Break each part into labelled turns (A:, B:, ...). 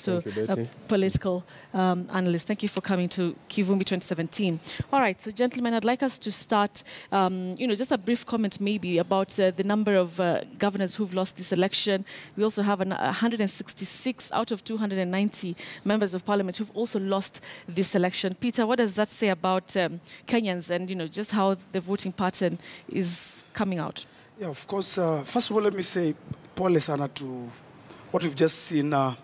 A: also a political analyst. Thank you for coming to Kivumbi 2017. All right, so gentlemen, I'd like us to start, just a brief comment maybe about the number of governors who've lost this election. We also have 166 out of 290 members of parliament who've also lost this election. Peter, what does that say about Kenyans and, just how the voting pattern is coming out?
B: Yeah, of course. First of all, let me say, pole sana to what we've just seen, the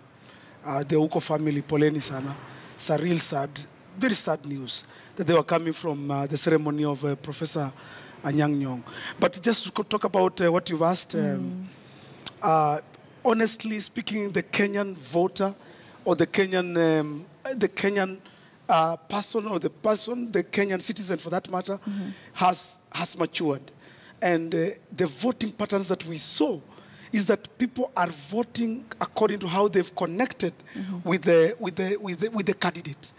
B: Uko family, poleni sana. It's a real sad, very sad news that they were coming from the ceremony of Professor Anyang' Nyong'o. But just to talk about what you've asked, honestly speaking, the Kenyan voter or the Kenyan person or the Kenyan citizen for that matter, has matured. And the voting patterns that we saw is that people are voting according to how they've connected with the candidate.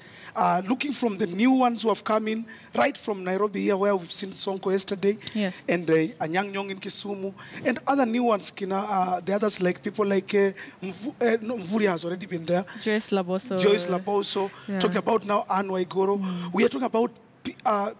B: Looking from the new ones who have come in, right from Nairobi here, where we've seen Sonko yesterday,
A: yes,
B: and Anyang' Nyong'o in Kisumu, and other new ones, the others like people like Mvuri has already been there.
A: Joyce
B: Laboso,
A: yeah.
B: Talking about now Anne Waiguru. We are talking about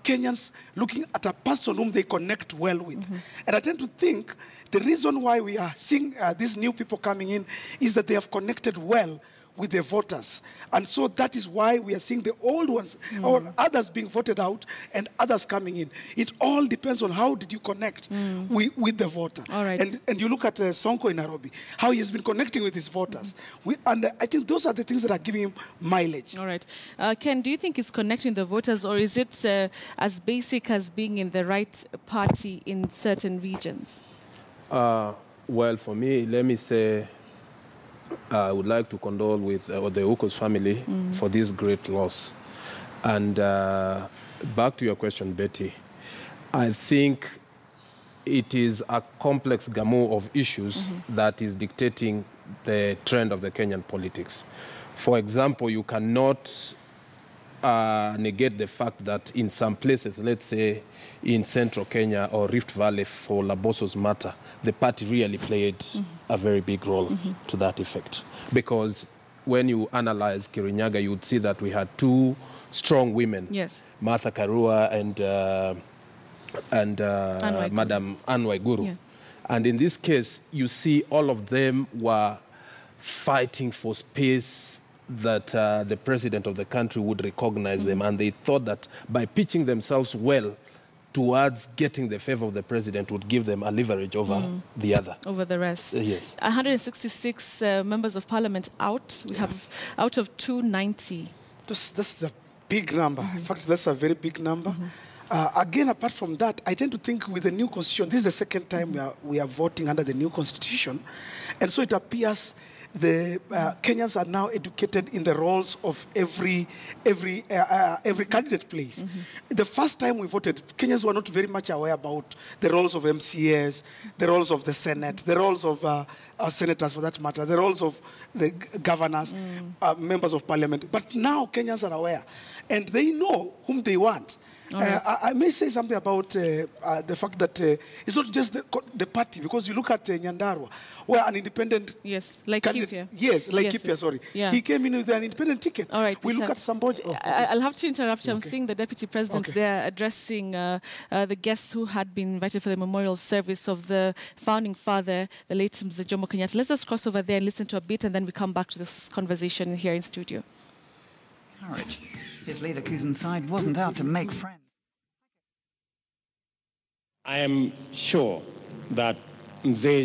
B: Kenyans looking at a person whom they connect well with. And I tend to think the reason why we are seeing these new people coming in is that they have connected well with the voters. And so that is why we are seeing the old ones or others being voted out and others coming in. It all depends on how did you connect with the voter.
A: All right.
B: And you look at Sonko in Nairobi, how he has been connecting with his voters. And I think those are the things that are giving him mileage.
A: All right. Ken, do you think it's connecting the voters, or is it as basic as being in the right party in certain regions?
C: Well, for me, let me say, I would like to condole with the Uko's family for this great loss. And back to your question, Betty, I think it is a complex gamut of issues that is dictating the trend of the Kenyan politics. For example, you cannot negate the fact that in some places, let's say in central Kenya or Rift Valley, for Laboso's matter, the party really played a very big role to that effect. Because when you analyze Kirinyaga, you would see that we had two strong women,
A: yes,
C: Martha Karua and Madam Anne Waiguru. Yeah. And in this case, you see all of them were fighting for space that the president of the country would recognize them. And they thought that by pitching themselves well towards getting the favor of the president would give them a leverage over the other.
A: Over the rest.
C: Yes.
A: 166 members of parliament out. We have out of 290.
B: That's the big number. In fact, that's a very big number. Again, apart from that, I tend to think with the new constitution, this is the second time we are voting under the new constitution. And so it appears the Kenyans are now educated in the roles of every candidate plays. The first time we voted, Kenyans were not very much aware about the roles of MCAs, the roles of the Senate, the roles of senators for that matter, the roles of the governors, members of parliament. But now Kenyans are aware, and they know whom they want. I may say something about the fact that it's not just the party, because you look at Nyandarua, where an independent
A: Kipia.
B: Yes, Kipia, sorry.
A: Yeah.
B: He came in with an independent ticket.
A: All right,
B: we look at somebody.
A: I'll have to interrupt you. I'm seeing the deputy president there addressing the guests who had been invited for the memorial service of the founding father, the late Mzee Jomo Kenyatta. Let's just cross over there and listen to a bit, and then we come back to this conversation here in studio.
D: Courage. His leader, Kuzin's side, wasn't out to make friends.
E: I am sure that Mzee